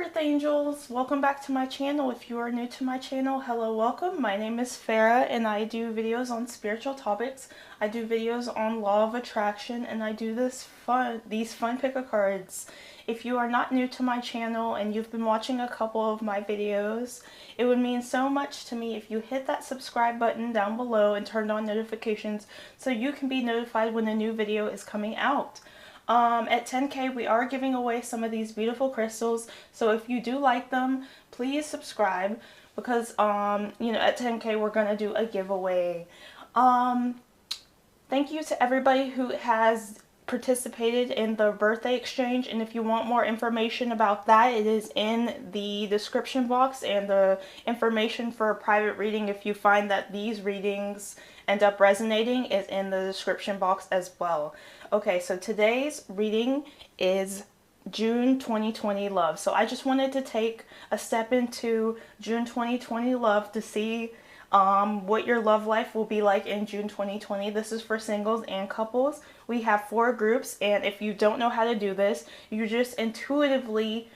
Earth Angels, welcome back to my channel. If you are new to my channel, hello, welcome. My name is Farrah and I do videos on spiritual topics. I do videos on law of attraction and I do these fun pick a cards. If you are not new to my channel and you've been watching a couple of my videos, it would mean so much to me if you hit that subscribe button down below and turned on notifications so you can be notified when a new video is coming out. At 10K, we are giving away some of these beautiful crystals. So if you do like them, please subscribe because, at 10K, we're going to do a giveaway. Thank you to everybody who has participated in the birthday exchange. And if you want more information about that, it is in the description box, and the information for a private reading, if you find that these readings end up resonating, is in the description box as well. Okay, so today's reading is June 2020 love. So I just wanted to take a step into June 2020 love to see what your love life will be like in June 2020. This is for singles and couples. We have 4 groups, and if you don't know how to do this, you just intuitively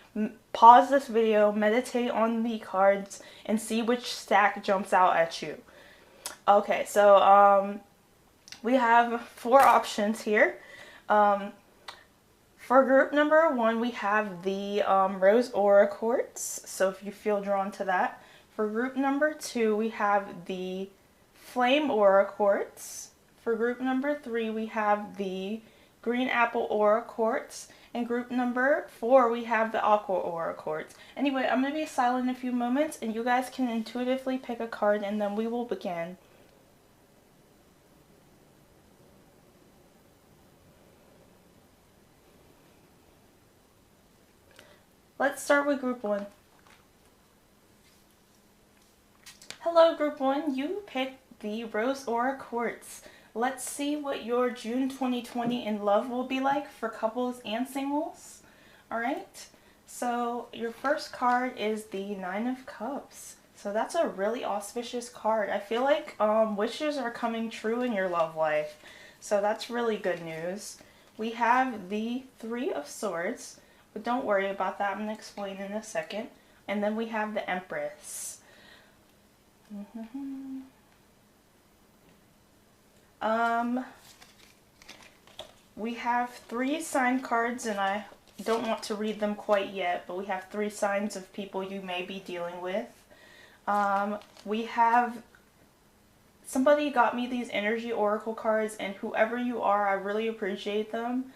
pause this video, meditate on the cards, and see which stack jumps out at you. Okay, so we have 4 options here. For group number 1, we have the Rose Aura Quartz, so if you feel drawn to that. For group number 2, we have the Flame Aura Quartz. For group number 3, we have the Green Apple Aura Quartz. And group number 4, we have the Aqua Aura Quartz. Anyway, I'm going to be silent in a few moments, and you guys can intuitively pick a card, and then we will begin. Let's start with group 1. Hello group 1, you picked the Rose Aura Quartz. Let's see what your June 2020 in love will be like for couples and singles. Alright, so your first card is the 9 of Cups. So that's a really auspicious card. I feel like wishes are coming true in your love life. So that's really good news. We have the 3 of Swords. But don't worry about that, I'm going to explain in a second. And then we have the Empress. We have 3 sign cards, and I don't want to read them quite yet, but we have 3 signs of people you may be dealing with. We have... Somebody got me these energy oracle cards, and whoever you are, I really appreciate them.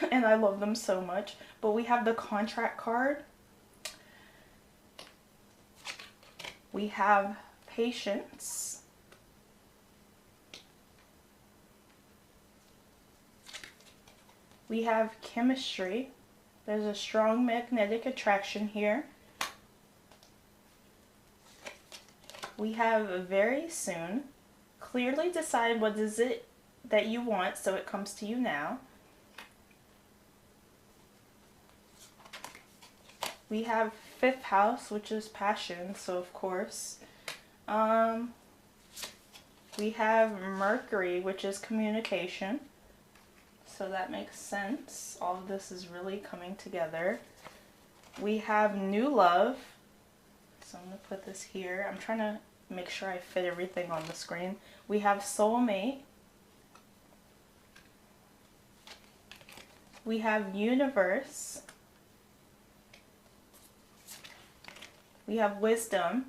And I love them so much. But we have the contract card. We have patience. We have chemistry. There's a strong magnetic attraction here. We have very soon. Clearly decide what is it that you want, so it comes to you now. We have 5th house, which is passion, so of course. We have Mercury, which is communication. So that makes sense. All of this is really coming together. We have new love. So I'm going to put this here. I'm trying to make sure I fit everything on the screen. We have soulmate. We have universe. We have wisdom.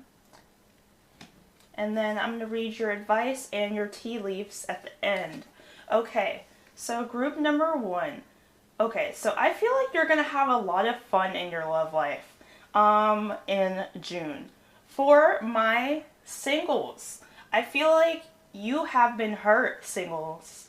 And then I'm going to read your advice and your tea leaves at the end. Okay, so group number 1. Okay, so I feel like you're going to have a lot of fun in your love life in June. For my singles, I feel like you have been hurt, singles,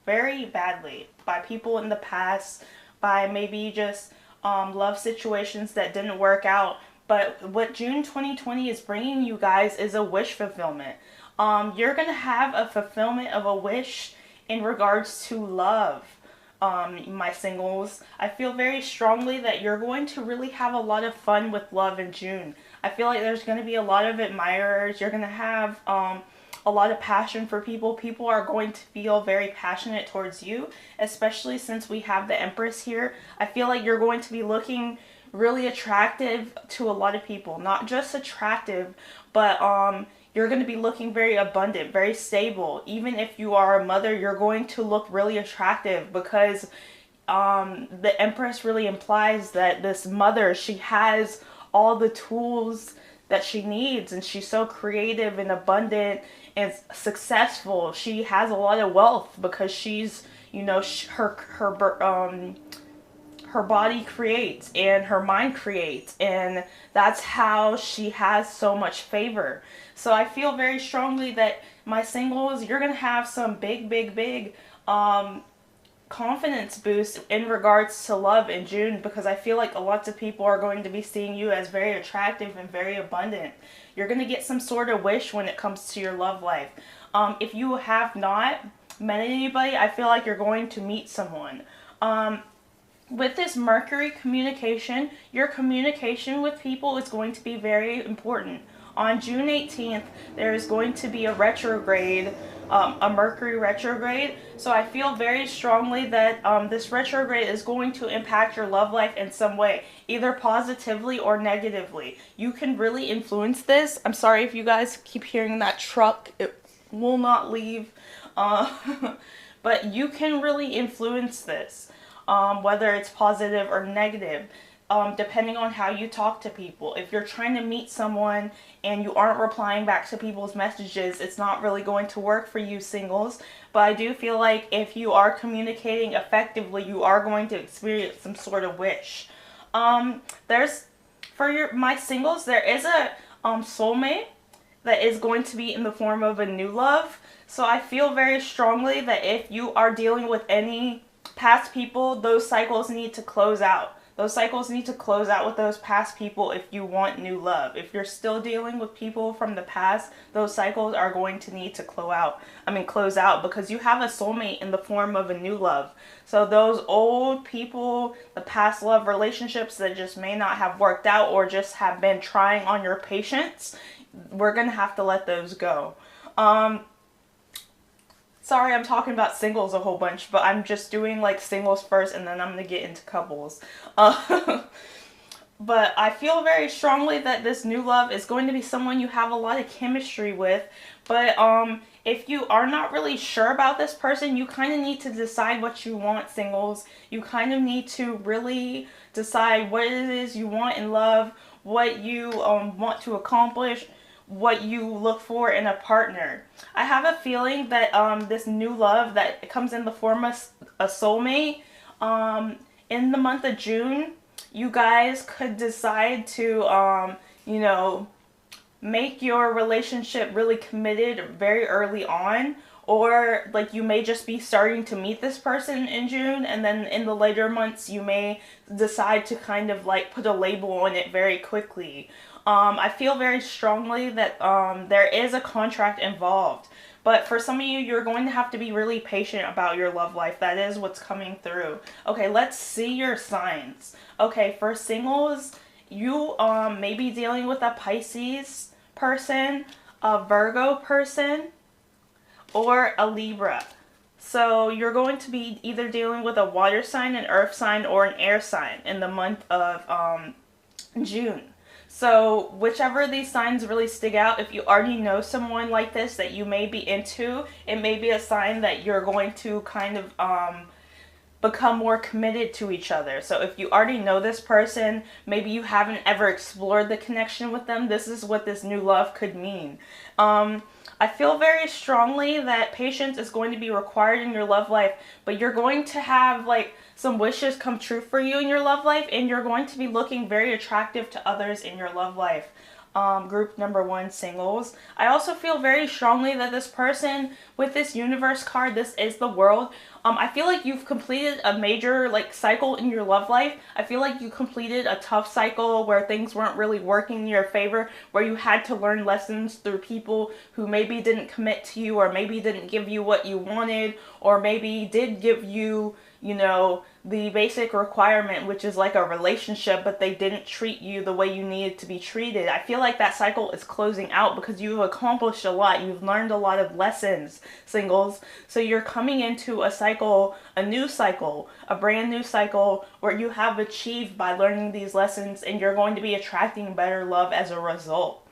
very badly by people in the past, by maybe just love situations that didn't work out. But what June 2020 is bringing you guys is a wish fulfillment. You're going to have a fulfillment of a wish in regards to love, my singles. I feel very strongly that you're going to really have a lot of fun with love in June. I feel like there's going to be a lot of admirers. You're going to have a lot of passion for people. People are going to feel very passionate towards you, especially since we have the Empress here. I feel like you're going to be looking really attractive to a lot of people. Not just attractive, but you're going to be looking very abundant, very stable. Even if you are a mother, you're going to look really attractive because the Empress really implies that this mother, she has all the tools that she needs, and she's so creative and abundant and successful. She has a lot of wealth because she's, you know, her body creates and her mind creates, and that's how she has so much favor. So I feel very strongly that my singles, you're gonna have some big confidence boost in regards to love in June, because I feel like a lot of people are going to be seeing you as very attractive and very abundant. You're going to get some sort of wish when it comes to your love life. If you have not met anybody, I feel like you're going to meet someone. With this Mercury communication, your communication with people is going to be very important. On June 18th, there is going to be a retrograde, a Mercury retrograde. So I feel very strongly that this retrograde is going to impact your love life in some way, either positively or negatively. You can really influence this. I'm sorry if you guys keep hearing that truck. It will not leave. But you can really influence this, whether it's positive or negative. Depending on how you talk to people. If you're trying to meet someone and you aren't replying back to people's messages, it's not really going to work for you singles. But I do feel like if you are communicating effectively, you are going to experience some sort of wish. My singles, there is a soulmate that is going to be in the form of a new love. So I feel very strongly that if you are dealing with any past people, those cycles need to close out. Those cycles need to close out with those past people if you want new love. If you're still dealing with people from the past, those cycles are going to need to close out because you have a soulmate in the form of a new love. So those old people, the past love relationships that just may not have worked out or just have been trying on your patience, we're going to have to let those go. Sorry, I'm talking about singles a whole bunch, but I'm just doing like singles first and then I'm going to get into couples. But I feel very strongly that this new love is going to be someone you have a lot of chemistry with. But if you are not really sure about this person, you kind of need to decide what you want, singles. You kind of need to really decide what it is you want in love, what you want to accomplish, what you look for in a partner. I have a feeling that this new love that comes in the form of a soulmate, in the month of June, you guys could decide to, make your relationship really committed very early on. Or like you may just be starting to meet this person in June, and then in the later months you may decide to kind of like put a label on it very quickly. I feel very strongly that there is a contract involved. But for some of you, you're going to have to be really patient about your love life. That is what's coming through. Okay, let's see your signs. Okay, for singles, you may be dealing with a Pisces person, a Virgo person, or a Libra. So you're going to be either dealing with a water sign, an earth sign, or an air sign in the month of June. So whichever of these signs really stick out, if you already know someone like this that you may be into, it may be a sign that you're going to kind of become more committed to each other. So if you already know this person, maybe you haven't ever explored the connection with them, this is what this new love could mean. I feel very strongly that patience is going to be required in your love life, but you're going to have like some wishes come true for you in your love life, and you're going to be looking very attractive to others in your love life. Group number 1, singles. I also feel very strongly that this person with this universe card, this is the world. I feel like you've completed a major like cycle in your love life. I feel like you completed a tough cycle where things weren't really working in your favor, where you had to learn lessons through people who maybe didn't commit to you, or maybe didn't give you what you wanted, or maybe did give you, the basic requirement, which is like a relationship, but they didn't treat you the way you needed to be treated. I feel like that cycle is closing out because you've accomplished a lot. You've learned a lot of lessons, singles. So you're coming into a cycle, a new cycle, a brand new cycle where you have achieved by learning these lessons, and you're going to be attracting better love as a result.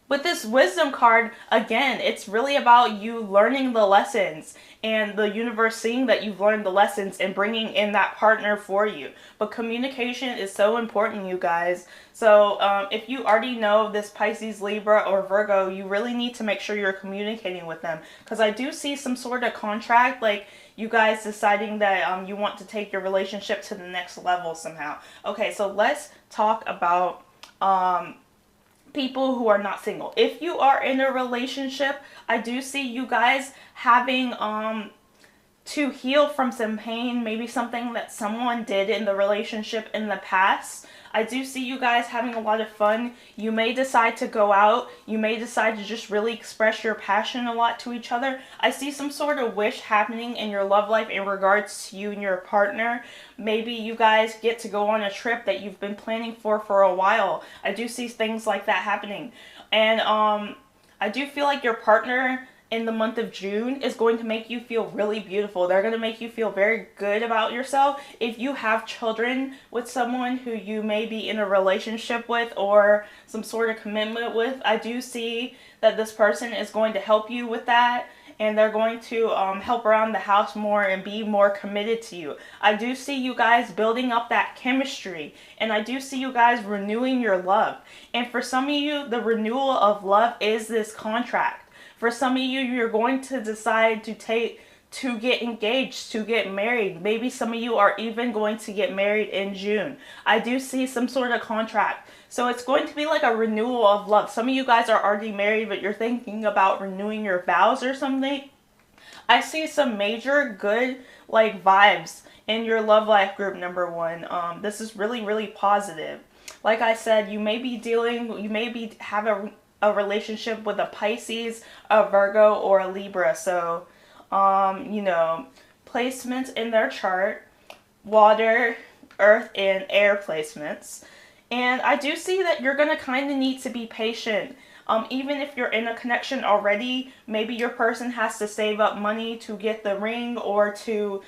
With this wisdom card, again, it's really about you learning the lessons and the universe seeing that you've learned the lessons and bringing in that partner for you. But communication is so important, you guys. So if you already know this Pisces, Libra, or Virgo, you really need to make sure you're communicating with them. Because I do see some sort of contract, like you guys deciding that you want to take your relationship to the next level somehow. Okay, so let's talk about people who are not single. If you are in a relationship, I do see you guys having to heal from some pain, maybe something that someone did in the relationship in the past. I do see you guys having a lot of fun. You may decide to go out. You may decide to just really express your passion a lot to each other. I see some sort of wish happening in your love life in regards to you and your partner. Maybe you guys get to go on a trip that you've been planning for a while. I do see things like that happening. And I do feel like your partner in the month of June is going to make you feel really beautiful. They're going to make you feel very good about yourself. If you have children with someone who you may be in a relationship with or some sort of commitment with, I do see that this person is going to help you with that, and they're going to help around the house more and be more committed to you. I do see you guys building up that chemistry, and I do see you guys renewing your love. And for some of you, the renewal of love is this contract. For some of you, you're going to decide to get engaged, to get married. Maybe some of you are even going to get married in June. I do see some sort of contract. So it's going to be like a renewal of love. Some of you guys are already married, but you're thinking about renewing your vows or something. I see some major good like vibes in your love life group, number one. This is really, really positive. Like I said, you may be having a relationship with a Pisces, a Virgo, or a Libra. So, placements in their chart, water, earth, and air placements. And I do see that you're going to kind of need to be patient. Even if you're in a connection already, maybe your person has to save up money to get the ring or to,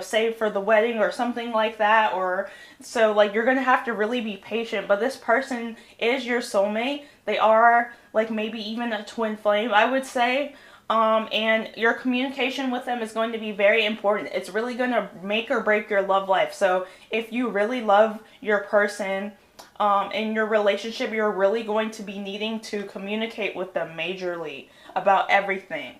save for the wedding or something like that. Or so like you're going to have to really be patient. But this person is your soulmate. They are like maybe even a twin flame, I would say. And your communication with them is going to be very important. It's really going to make or break your love life. So if you really love your person, in your relationship, you're really going to be needing to communicate with them majorly about everything.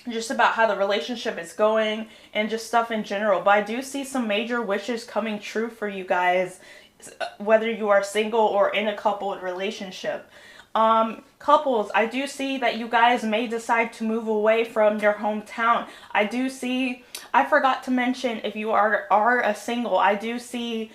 Just about how the relationship is going and just stuff in general. But I do see some major wishes coming true for you guys, whether you are single or in a coupled relationship. Couples, I do see that you guys may decide to move away from your hometown. I forgot to mention, if you are a single, I do see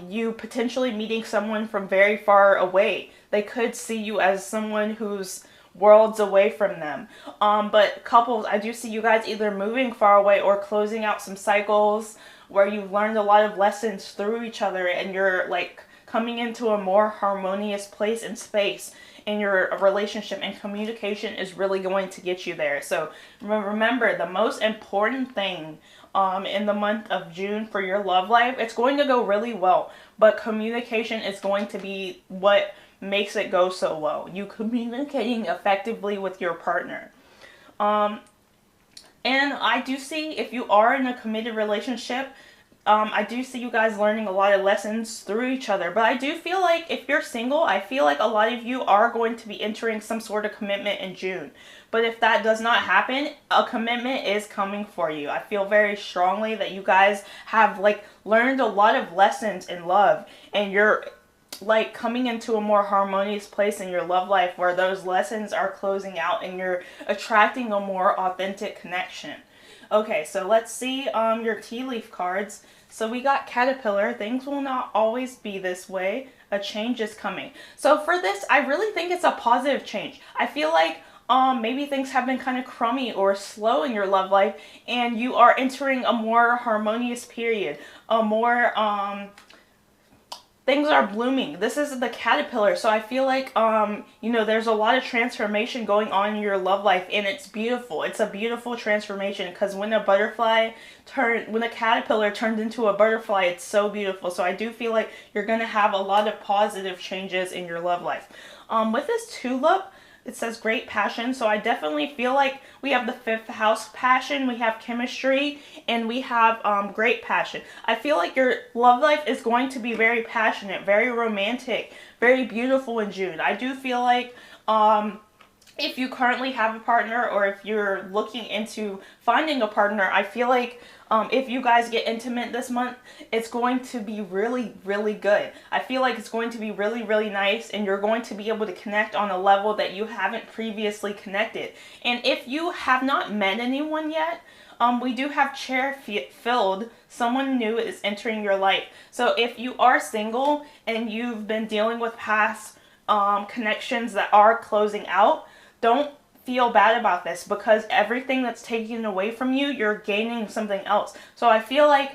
you potentially meeting someone from very far away. They could see you as someone who's worlds away from them. But couples, I do see you guys either moving far away or closing out some cycles where you've learned a lot of lessons through each other, and you're like coming into a more harmonious place and space in your relationship, and communication is really going to get you there. So remember, the most important thing in the month of June for your love life, it's going to go really well, but communication is going to be what makes it go so well. You communicating effectively with your partner. And I do see, if you are in a committed relationship, I do see you guys learning a lot of lessons through each other. But I do feel like if you're single, I feel like a lot of you are going to be entering some sort of commitment in June. But if that does not happen, a commitment is coming for you. I feel very strongly that you guys have like learned a lot of lessons in love, and you're like coming into a more harmonious place in your love life where those lessons are closing out and you're attracting a more authentic connection. Okay, so let's see your tea leaf cards. So we got Caterpillar. Things will not always be this way. A change is coming. So for this, I really think it's a positive change. I feel like maybe things have been kind of crummy or slow in your love life, and you are entering a more harmonious period, a more things are blooming. This is the caterpillar, so I feel like you know, there's a lot of transformation going on in your love life, and it's beautiful. It's a beautiful transformation, because when a caterpillar turned into a butterfly, it's so beautiful. So I do feel like you're gonna have a lot of positive changes in your love life. With this tulip, it says great passion, so I definitely feel like we have the fifth house passion, we have chemistry, and we have great passion. I feel like your love life is going to be very passionate, very romantic, very beautiful in June. I do feel like if you currently have a partner, or if you're looking into finding a partner, I feel like if you guys get intimate this month, it's going to be really, really good. I feel like it's going to be really, really nice, and you're going to be able to connect on a level that you haven't previously connected. And if you have not met anyone yet, we do have chair filled. Someone new is entering your life. So if you are single and you've been dealing with past connections that are closing out, don't feel bad about this, because everything that's taken away from you, you're gaining something else. So I feel like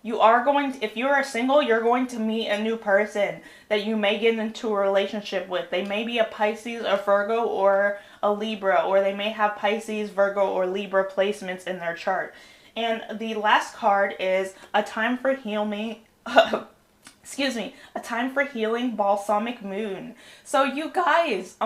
you are going to, if you are single, you're going to meet a new person that you may get into a relationship with. They may be a Pisces, a Virgo, or a Libra, or they may have Pisces, Virgo, or Libra placements in their chart. And the last card is a time for healing. Excuse me, a time for healing, balsamic moon. So you guys,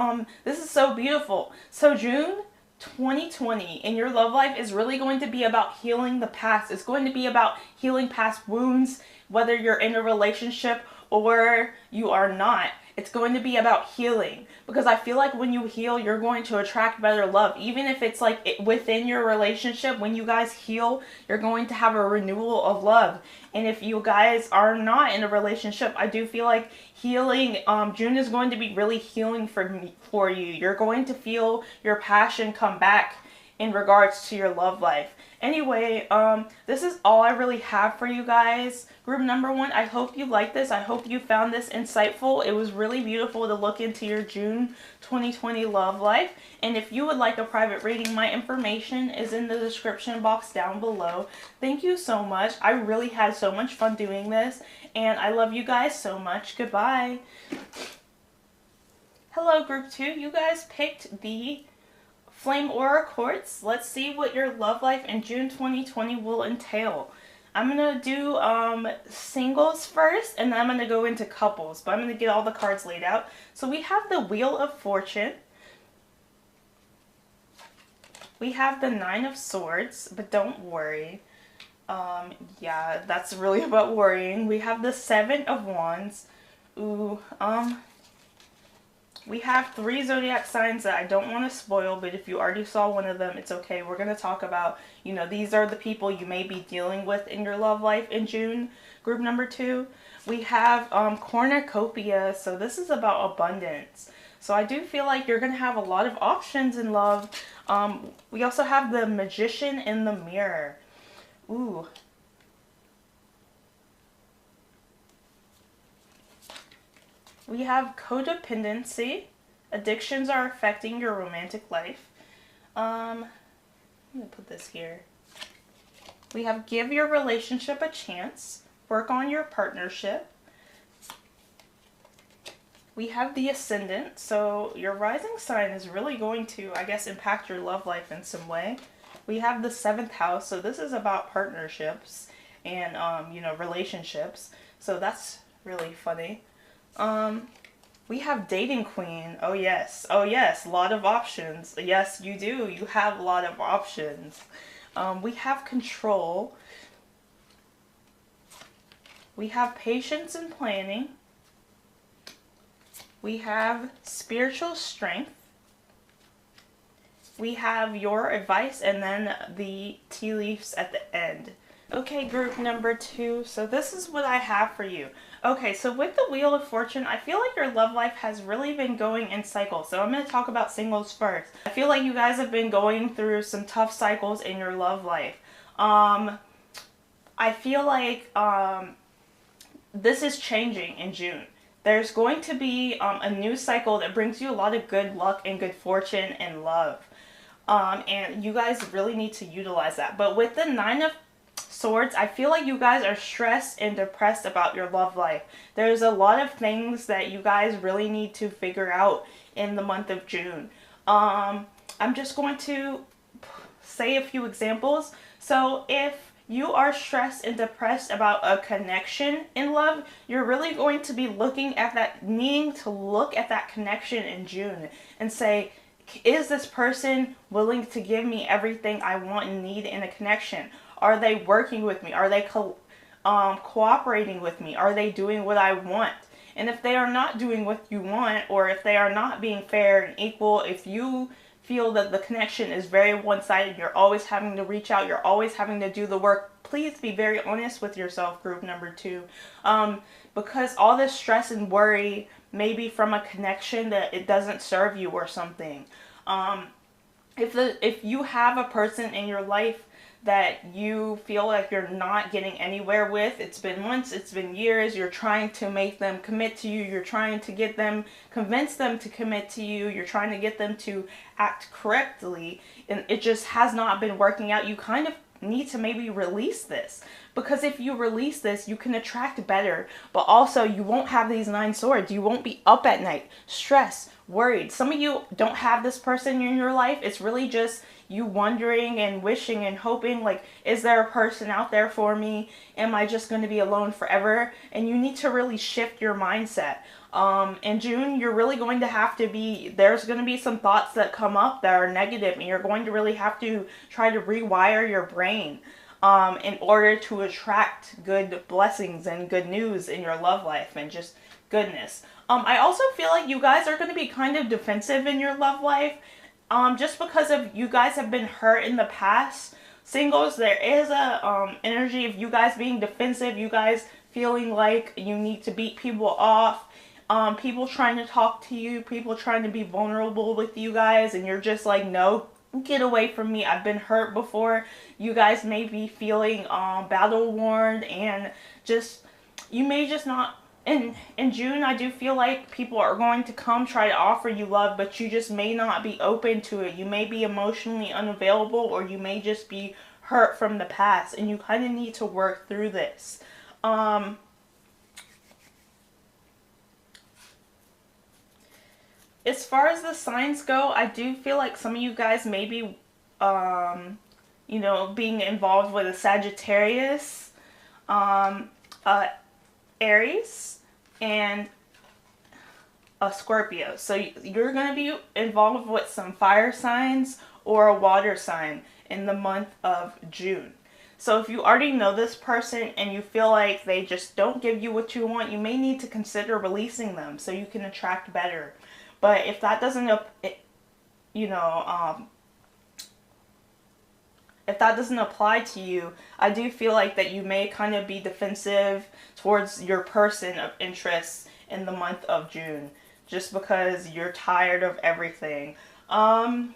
this is so beautiful. So June 2020 in your love life is really going to be about healing the past. It's going to be about healing past wounds, whether you're in a relationship or you are not. It's going to be about healing, because I feel like when you heal, you're going to attract better love. Even if it's like within your relationship, when you guys heal, you're going to have a renewal of love. And if you guys are not in a relationship, I do feel like healing, June is going to be really healing for you. You're going to feel your passion come back in regards to your love life. Anyway, this is all I really have for you guys. Group number one, I hope you liked this. I hope you found this insightful. It was really beautiful to look into your June 2020 love life. And if you would like a private reading, my information is in the description box down below. Thank you so much. I really had so much fun doing this, and I love you guys so much. Goodbye. Hello, group two. You guys picked the Flame Aura Quartz. Let's see what your love life in June 2020 will entail. I'm going to do singles first, and then I'm going to go into couples. But I'm going to get all the cards laid out. So we have the Wheel of Fortune. We have the Nine of Swords, but don't worry. Yeah, that's really about worrying. We have the Seven of Wands. Ooh, we have 3 zodiac signs that I don't want to spoil, but if you already saw one of them, it's okay. We're going to talk about, you know, these are the people you may be dealing with in your love life in June. Group number 2, we have cornucopia, so this is about abundance. So I do feel like you're going to have a lot of options in love. We also have the Magician in the Mirror. Ooh. We have codependency. Addictions are affecting your romantic life. I'm going to put this here. We have give your relationship a chance. Work on your partnership. We have the Ascendant. So your rising sign is really going to, I guess, impact your love life in some way. We have the 7th house. So this is about partnerships and, you know, relationships. So that's really funny. We have Dating Queen. Oh yes, a lot of options. Yes, you do. You have a lot of options. We have Control. We have Patience and Planning. We have Spiritual Strength. We have Your Advice, and then the tea leaves at the end. Okay, group number 2. So this is what I have for you. Okay, so with the Wheel of Fortune, I feel like your love life has really been going in cycles. So I'm going to talk about singles first. I feel like you guys have been going through some tough cycles in your love life. I feel like this is changing in June. there's going to be a new cycle that brings you a lot of good luck and good fortune and love. And you guys really need to utilize that. But with the Nine of Swords, I feel like you guys are stressed and depressed about your love life. There's a lot of things that you guys really need to figure out in the month of June. I'm just going to say a few examples. So if you are stressed and depressed about a connection in love, you're really going to be looking at that, needing to look at that connection in June and say, is this person willing to give me everything I want and need in a connection? Are they working with me? Are they cooperating with me? Are they doing what I want? And if they are not doing what you want, or if they are not being fair and equal, if you feel that the connection is very one-sided, you're always having to reach out, you're always having to do the work, please be very honest with yourself, group number 2. Because all this stress and worry may be from a connection that it doesn't serve you or something. If you have a person in your life that you feel like you're not getting anywhere with, it's been months, it's been years, you're trying to make them commit to you, you're trying to get them, convince them to commit to you, you're trying to get them to act correctly, and it just has not been working out, you kind of need to maybe release this. Because if you release this, you can attract better, but also you won't have these 9 swords. You won't be up at night, stressed, worried. Some of you don't have this person in your life. It's really just you wondering and wishing and hoping, like, is there a person out there for me? Am I just going to be alone forever? And you need to really shift your mindset. In June, you're really going to have to there's going to be some thoughts that come up that are negative, and you're going to really have to try to rewire your brain in order to attract good blessings and good news in your love life and just goodness. I also feel like you guys are going to be kind of defensive in your love life, just because of you guys have been hurt in the past. Singles, there is a energy of you guys being defensive, you guys feeling like you need to beat people off, people trying to talk to you, people trying to be vulnerable with you guys, and you're just like, no, get away from me, I've been hurt before. You guys may be feeling battle worn, and just, you may just not. In June, I do feel like people are going to come try to offer you love, but you just may not be open to it. You may be emotionally unavailable, or you may just be hurt from the past, and you kind of need to work through this. As far as the signs go, I do feel like some of you guys may be, being involved with a Sagittarius, Aries, and a Scorpio. So you're going to be involved with some fire signs or a water sign in the month of June. So if you already know this person and you feel like they just don't give you what you want, you may need to consider releasing them so you can attract better. But if that doesn't, if that doesn't apply to you, I do feel like that you may kind of be defensive towards your person of interest in the month of June, just because you're tired of everything. So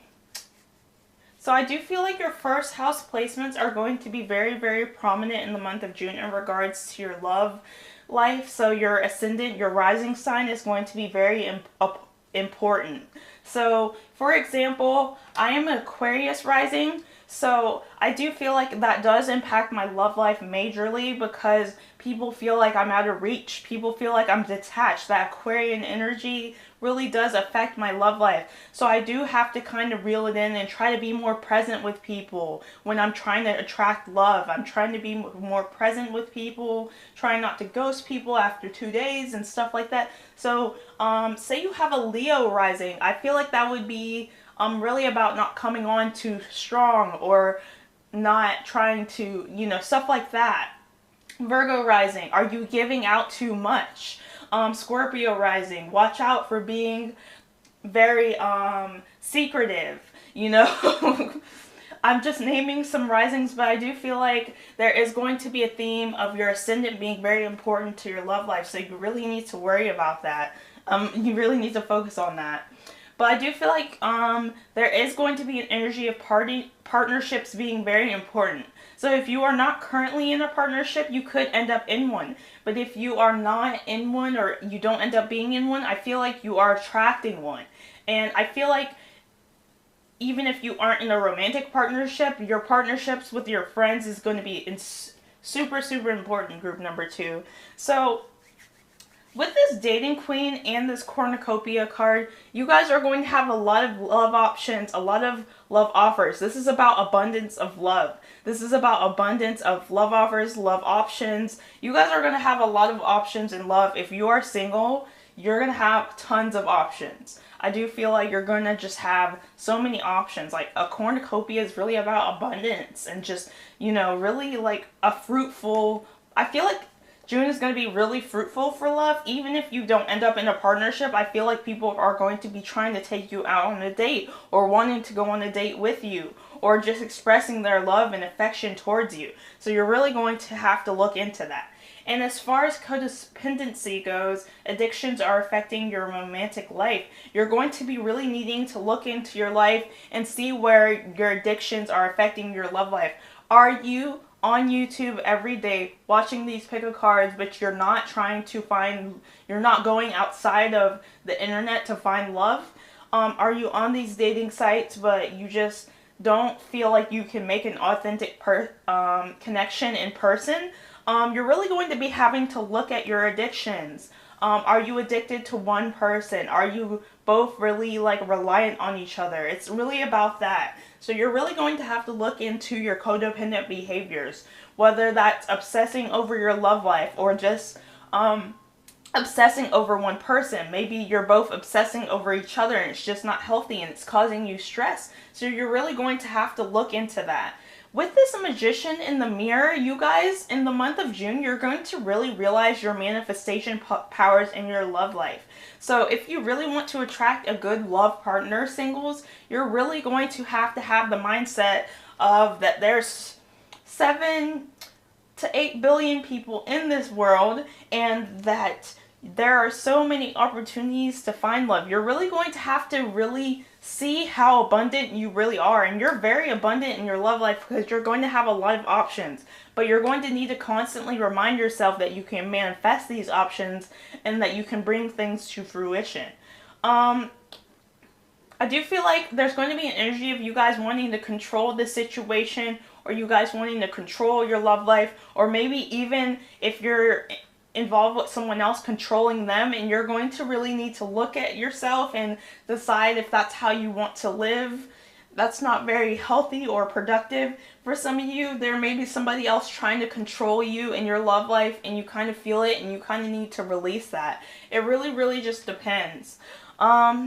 I do feel like your first house placements are going to be very, very prominent in the month of June in regards to your love life. So your ascendant, your rising sign is going to be very important. So, for example, I am an Aquarius rising, so I do feel like that does impact my love life majorly, because people feel like I'm out of reach. People feel like I'm detached. That Aquarian energy really does affect my love life. So I do have to kind of reel it in and try to be more present with people when I'm trying to attract love. I'm trying to be more present with people, trying not to ghost people after 2 days and stuff like that. So say you have a Leo rising, I feel like that would be really about not coming on too strong, or not trying to, stuff like that. Virgo rising, are you giving out too much? Scorpio rising, watch out for being very secretive, I'm just naming some risings, but I do feel like there is going to be a theme of your ascendant being very important to your love life, so you really need to worry about that. You really need to focus on that. But I do feel like there is going to be an energy of partnerships being very important. So if you are not currently in a partnership, you could end up in one. But if you are not in one, or you don't end up being in one, I feel like you are attracting one. And I feel like even if you aren't in a romantic partnership, your partnerships with your friends is going to be in super, super important, group number 2. So with this dating queen and this cornucopia card, you guys are going to have a lot of love options, a lot of love offers. This is about abundance of love. This is about abundance of love offers, love options. You guys are going to have a lot of options in love. If you are single, you're going to have tons of options. I do feel like you're going to just have so many options. Like a cornucopia is really about abundance and just, you know, really like a fruitful, I feel like June is going to be really fruitful for love. Even if you don't end up in a partnership, I feel like people are going to be trying to take you out on a date or wanting to go on a date with you or just expressing their love and affection towards you. So you're really going to have to look into that. And as far as codependency goes, addictions are affecting your romantic life. You're going to be really needing to look into your life and see where your addictions are affecting your love life. Are you on YouTube every day watching these pick of cards, but you're not trying to find, you're not going outside of the internet to find love? Are you on these dating sites, but you just don't feel like you can make an authentic connection in person? You're really going to be having to look at your addictions. Are you addicted to one person? Are you both really like reliant on each other? It's really about that. So you're really going to have to look into your codependent behaviors, whether that's obsessing over your love life or just obsessing over one person. Maybe you're both obsessing over each other and it's just not healthy and it's causing you stress. So you're really going to have to look into that. With this Magician in the mirror, you guys, in the month of June, you're going to really realize your manifestation powers in your love life. So if you really want to attract a good love partner, singles, you're really going to have the mindset of that there's 7 to 8 billion people in this world and that there are so many opportunities to find love. You're really going to have to really see how abundant you really are, and you're very abundant in your love life because you're going to have a lot of options, but you're going to need to constantly remind yourself that you can manifest these options and that you can bring things to fruition. I do feel like there's going to be an energy of you guys wanting to control the situation, or you guys wanting to control your love life, or maybe even if you're involved with someone else, controlling them, and you're going to really need to look at yourself and decide if that's how you want to live. That's not very healthy or productive. For some of you, there may be somebody else trying to control you in your love life and you kind of feel it and you kind of need to release that. It really, really just depends. But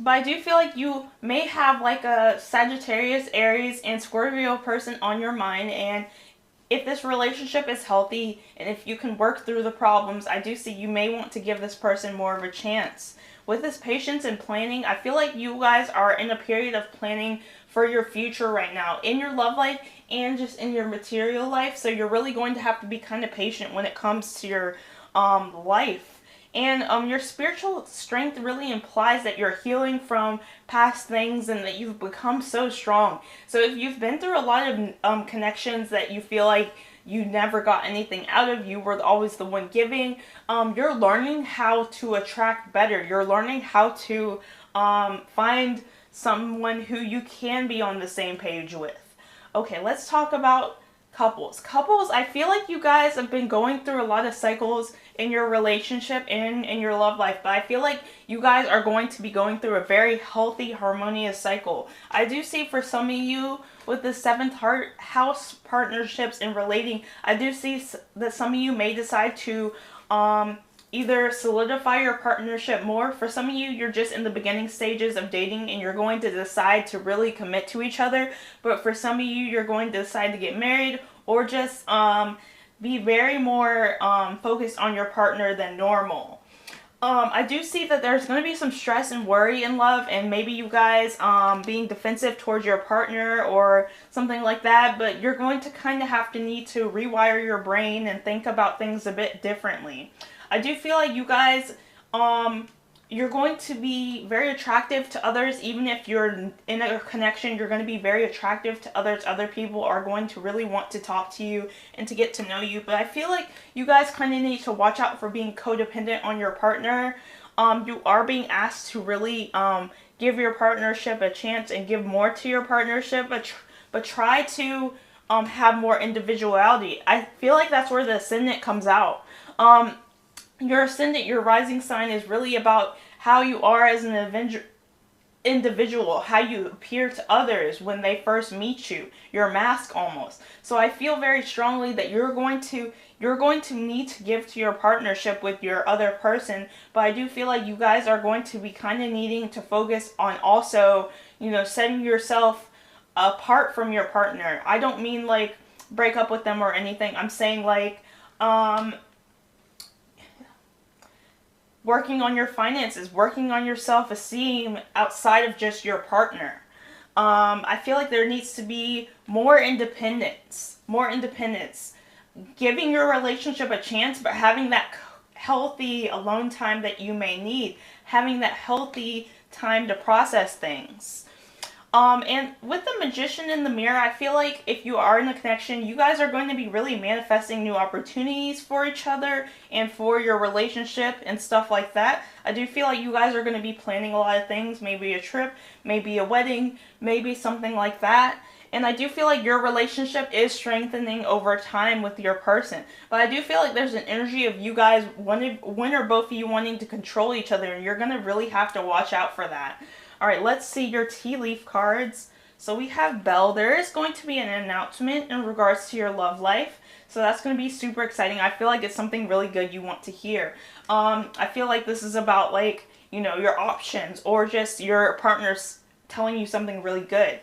I do feel like you may have like a Sagittarius, Aries, and Scorpio person on your mind, and if this relationship is healthy and if you can work through the problems, I do see you may want to give this person more of a chance. With this patience and planning, I feel like you guys are in a period of planning for your future right now, in your love life and just in your material life. So you're really going to have to be kind of patient when it comes to your life. And your spiritual strength really implies that you're healing from past things and that you've become so strong. So if you've been through a lot of connections that you feel like you never got anything out of, you were always the one giving, you're learning how to attract better. You're learning how to find someone who you can be on the same page with. Okay, let's talk about couples. Couples, I feel like you guys have been going through a lot of cycles in your relationship and in your love life, but I feel like you guys are going to be going through a very healthy, harmonious cycle. I do see for some of you with the 7th house partnerships and relating, I do see that some of you may decide to either solidify your partnership more. For some of you, you're just in the beginning stages of dating and you're going to decide to really commit to each other. But for some of you, you're going to decide to get married or just be very more focused on your partner than normal. I do see that there's going to be some stress and worry in love, and maybe you guys being defensive towards your partner or something like that, but you're going to kind of have to need to rewire your brain and think about things a bit differently. I do feel like you guys, you're going to be very attractive to others. Even if you're in a connection, you're going to be very attractive to others. Other people are going to really want to talk to you and to get to know you. But I feel like you guys kind of need to watch out for being codependent on your partner. You are being asked to really give your partnership a chance and give more to your partnership, but try to have more individuality. I feel like that's where the ascendant comes out. Your ascendant, your rising sign, is really about how you are as an individual, how you appear to others when they first meet you, your mask almost. So I feel very strongly that you're going to need to give to your partnership with your other person, but I do feel like you guys are going to be kind of needing to focus on also, setting yourself apart from your partner. I don't mean like break up with them or anything. I'm saying like working on your finances, working on your self-esteem outside of just your partner. I feel like there needs to be more independence. Giving your relationship a chance, but having that healthy alone time that you may need. Having that healthy time to process things. And with the Magician in the mirror, I feel like if you are in a connection, you guys are going to be really manifesting new opportunities for each other and for your relationship and stuff like that. I do feel like you guys are going to be planning a lot of things, maybe a trip, maybe a wedding, maybe something like that. And I do feel like your relationship is strengthening over time with your person. But I do feel like there's an energy of you guys, one or both of you wanting to control each other, and you're going to really have to watch out for that. Alright, let's see your tea leaf cards. So we have Belle. There is going to be an announcement in regards to your love life. So that's going to be super exciting. I feel like it's something really good you want to hear. I feel like this is about like, your options or just your partner's telling you something really good.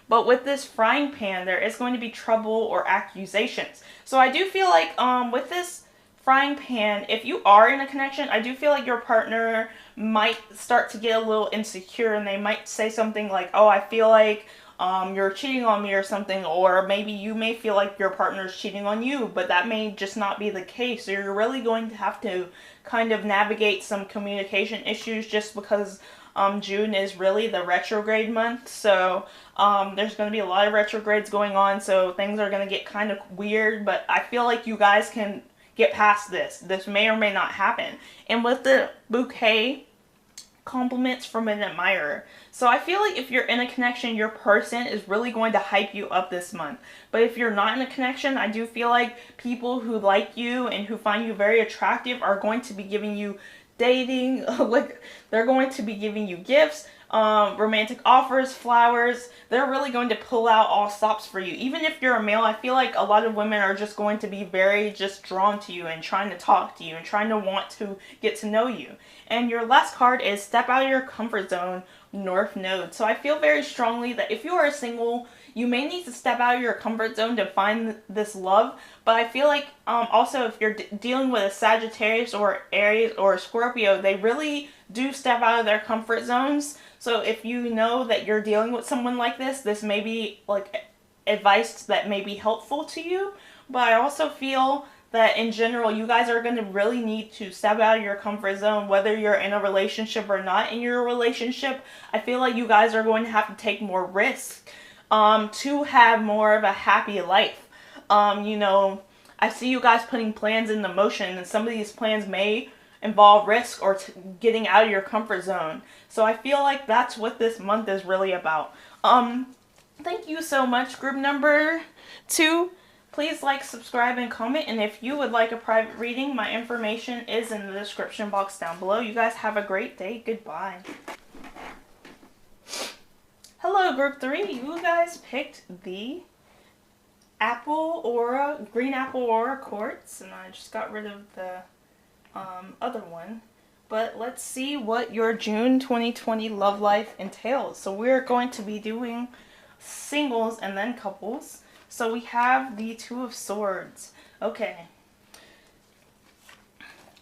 But with this frying pan, there is going to be trouble or accusations. So I do feel like with this frying pan, if you are in a connection, I do feel like your partner might start to get a little insecure and they might say something like, oh, I feel like you're cheating on me or something, or maybe you may feel like your partner's cheating on you, but that may just not be the case. So you're really going to have to kind of navigate some communication issues just because June is really the retrograde month. So there's going to be a lot of retrogrades going on, so things are going to get kind of weird, but I feel like you guys can get past this. This may or may not happen. And with the bouquet, compliments from an admirer. So I feel like if you're in a connection, your person is really going to hype you up this month. But if you're not in a connection, I do feel like people who like you and who find you very attractive are going to be giving you dating, like they're going to be giving you gifts, romantic offers, flowers. They're really going to pull out all stops for you. Even if you're a male, I feel like a lot of women are just going to be very just drawn to you and trying to talk to you and trying to want to get to know you. And your last card is Step Out of Your Comfort Zone, North Node. So I feel very strongly that if you are single, you may need to step out of your comfort zone to find this love. But I feel like also if you're dealing with a Sagittarius or Aries or a Scorpio, they really do step out of their comfort zones. So if you know that you're dealing with someone like this may be like advice that may be helpful to you. But I also feel that in general, you guys are going to really need to step out of your comfort zone, whether you're in a relationship or not in your relationship. I feel like you guys are going to have to take more risk to have more of a happy life. I see you guys putting plans into motion, and some of these plans may involve risk or getting out of your comfort zone. So I feel like that's what this month is really about. Thank you so much, group number 2. Please like, subscribe, and comment. And if you would like a private reading, my information is in the description box down below. You guys have a great day. Goodbye. Hello, group 3. You guys picked the green apple aura quartz, and I just got rid of the other one. But let's see what your June 2020 love life entails. So we're going to be doing singles and then couples. So we have the Two of Swords. Okay.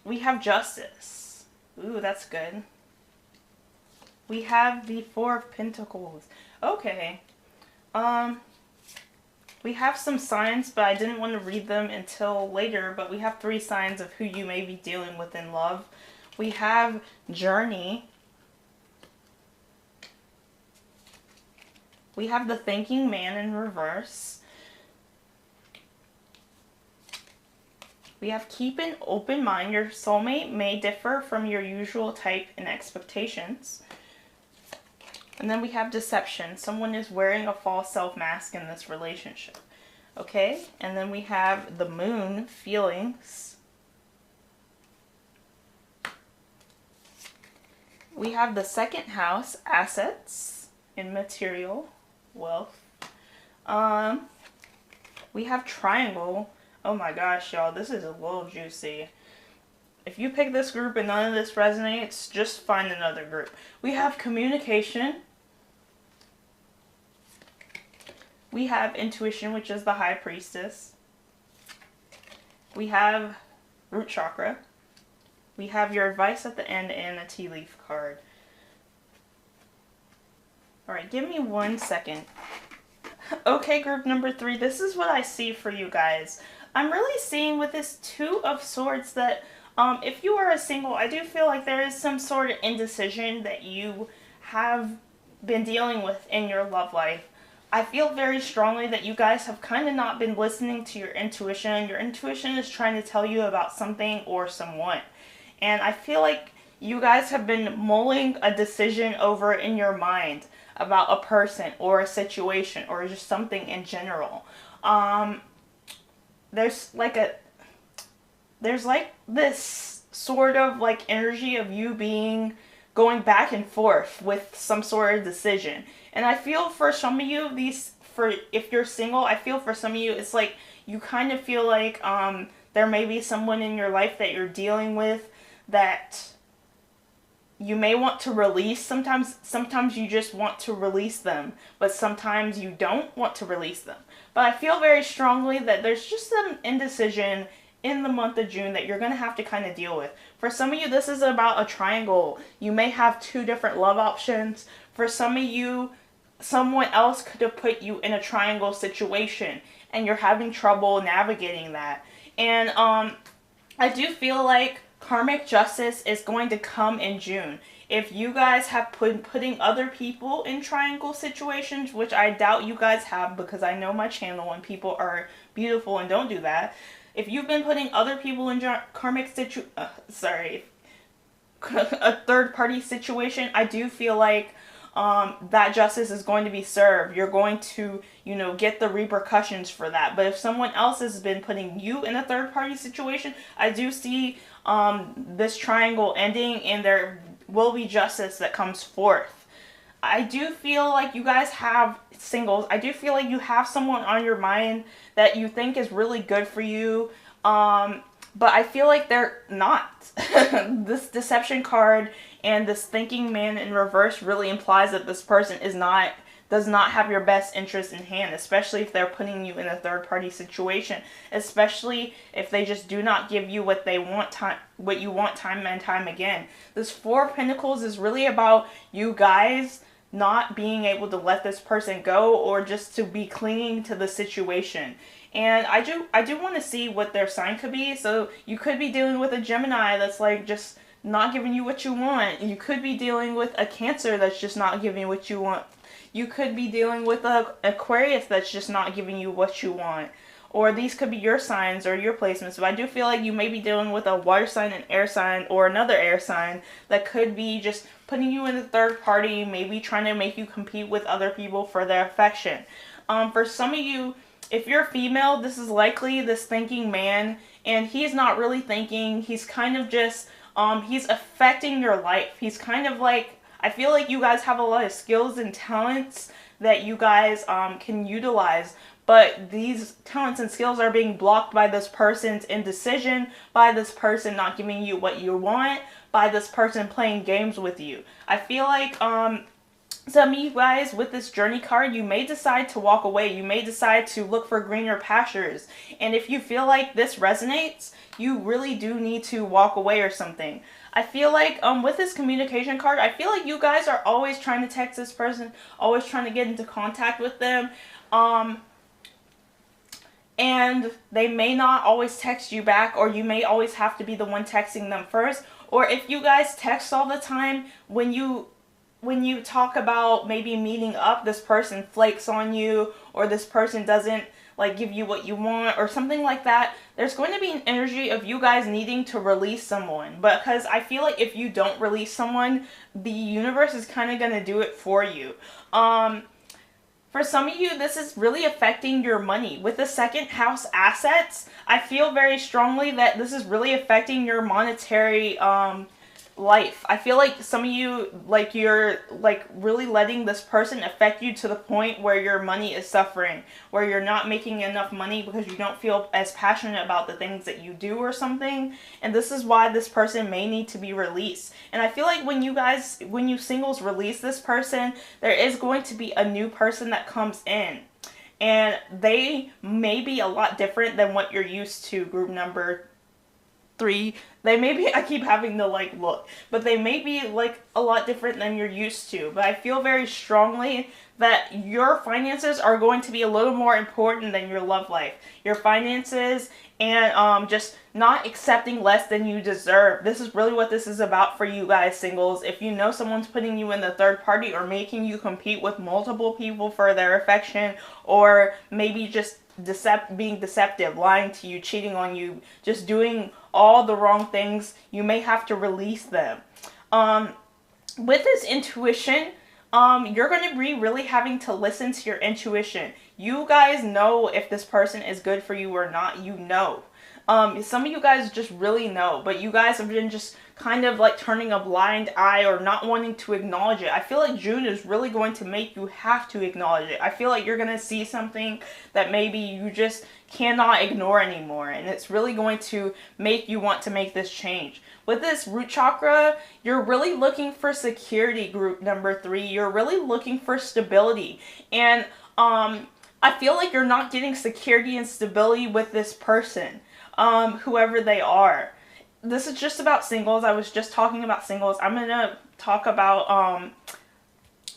We have Justice. Ooh, that's good. We have the Four of Pentacles. Okay. We have some signs, but I didn't want to read them until later. But we have 3 signs of who you may be dealing with in love. We have journey. We have the thinking man in reverse. We have keep an open mind. Your soulmate may differ from your usual type and expectations. And then we have deception. Someone is wearing a false self mask in this relationship. Okay? And then we have the moon, feelings. We have the second house, assets and material wealth. We have triangle. Oh my gosh, y'all, this is a little juicy. If you pick this group and none of this resonates, just find another group. We have communication. We have intuition, which is the high priestess. We have root chakra. We have your advice at the end and a tea leaf card. Alright, give me 1 second. Okay, group number 3, this is what I see for you guys. I'm really seeing with this Two of Swords that if you are a single, I do feel like there is some sort of indecision that you have been dealing with in your love life. I feel very strongly that you guys have kind of not been listening to your intuition. Your intuition is trying to tell you about something or someone. And I feel like you guys have been mulling a decision over in your mind about a person or a situation or just something in general. There's like this sort of like energy of you going back and forth with some sort of decision. And I feel for some of you, if you're single, I feel for some of you, it's like you kind of feel like there may be someone in your life that you're dealing with that you may want to release. Sometimes you just want to release them, but sometimes you don't want to release them. But I feel very strongly that there's just some indecision in the month of June that you're going to have to kind of deal with. For some of you, this is about a triangle. You may have 2 different love options. For some of you, someone else could have put you in a triangle situation and you're having trouble navigating that. And I do feel like karmic justice is going to come in June. If you guys have putting other people in triangle situations, which I doubt you guys have because I know my channel and people are beautiful and don't do that. If you've been putting other people in karmic a third party situation, I do feel like that justice is going to be served. You're going to, get the repercussions for that. But if someone else has been putting you in a third party situation, I do see this triangle ending and there will be justice that comes forth. I do feel like you guys have singles. I do feel like you have someone on your mind that you think is really good for you. But I feel like they're not. This deception card and this thinking man in reverse really implies that this person does not have your best interest in hand, especially if they're putting you in a third party situation, especially if they just do not give you what you want time and time again. This 4 of Pentacles is really about you guys not being able to let this person go or just to be clinging to the situation. And I do want to see what their sign could be. So you could be dealing with a Gemini that's like just not giving you what you want. You could be dealing with a Cancer that's just not giving you what you want. You could be dealing with an Aquarius that's just not giving you what you want. Or these could be your signs or your placements. But I do feel like you may be dealing with a water sign, an air sign, or another air sign that could be just putting you in a third party, maybe trying to make you compete with other people for their affection. For some of you, if you're female, this is likely this thinking man, and he's not really thinking. He's kind of just, he's affecting your life. He's kind of like, I feel like you guys have a lot of skills and talents that you guys can utilize, but these talents and skills are being blocked by this person's indecision, by this person not giving you what you want, by this person playing games with you. I feel like some of you guys with this journey card, you may decide to walk away. You may decide to look for greener pastures. And if you feel like this resonates, you really do need to walk away or something. I feel like with this communication card, I feel like you guys are always trying to text this person, always trying to get into contact with them. and they may not always text you back, or you may always have to be the one texting them first. Or if you guys text all the time, when you talk about maybe meeting up, this person flakes on you, or this person doesn't like give you what you want or something like that. There's going to be an energy of you guys needing to release someone, because I feel like if you don't release someone, the universe is kind of going to do it for you. For some of you, this is really affecting your money. With the second house assets, I feel very strongly that this is really affecting your monetary life. I feel like some of you, like, you're like really letting this person affect you to the point where your money is suffering, where you're not making enough money because you don't feel as passionate about the things that you do or something. And this is why this person may need to be released. And I feel like when you singles release this person, there is going to be a new person that comes in, and they may be a lot different than what you're used to, group number 3. They may be, I keep having to like look, but they may be like a lot different than you're used to. But I feel very strongly that your finances are going to be a little more important than your love life. Your finances, and just not accepting less than you deserve. This is really what this is about for you guys, singles. If you know someone's putting you in the third party, or making you compete with multiple people for their affection, or maybe just being deceptive, lying to you, cheating on you, just doing all the wrong things, you may have to release them. With this intuition, you're going to be really having to listen to your intuition. You guys know if this person is good for you or not. You know. Some of you guys just really know, but you guys have been just kind of like turning a blind eye or not wanting to acknowledge it. I feel like June is really going to make you have to acknowledge it. I feel like you're going to see something that maybe you just cannot ignore anymore, and it's really going to make you want to make this change. With this root chakra, you're really looking for security, group number 3. You're really looking for stability, and I feel like you're not getting security and stability with this person, whoever they are. This is just about singles. I was just talking about singles. I'm going to talk about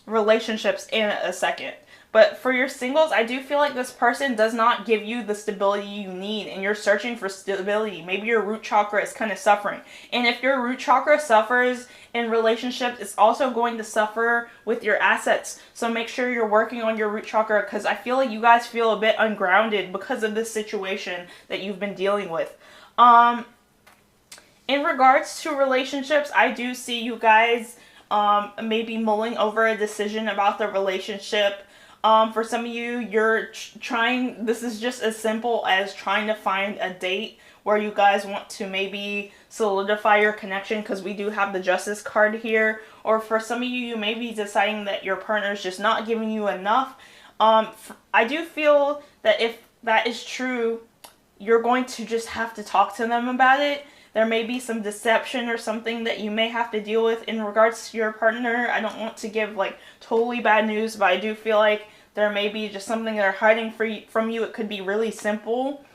relationships in a second. But for your singles, I do feel like this person does not give you the stability you need, and you're searching for stability. Maybe your root chakra is kind of suffering. And if your root chakra suffers in relationships, it's also going to suffer with your assets. So make sure you're working on your root chakra, because I feel like you guys feel a bit ungrounded because of this situation that you've been dealing with. In regards to relationships, I do see you guys maybe mulling over a decision about the relationship. For some of you, you're trying, this is just as simple as trying to find a date where you guys want to maybe solidify your connection, because we do have the Justice card here. Or for some of you, you may be deciding that your partner is just not giving you enough. I do feel that if that is true, you're going to just have to talk to them about it. There may be some deception or something that you may have to deal with in regards to your partner. I don't want to give like totally bad news, but I do feel like there may be just something they're hiding from you. It could be really simple.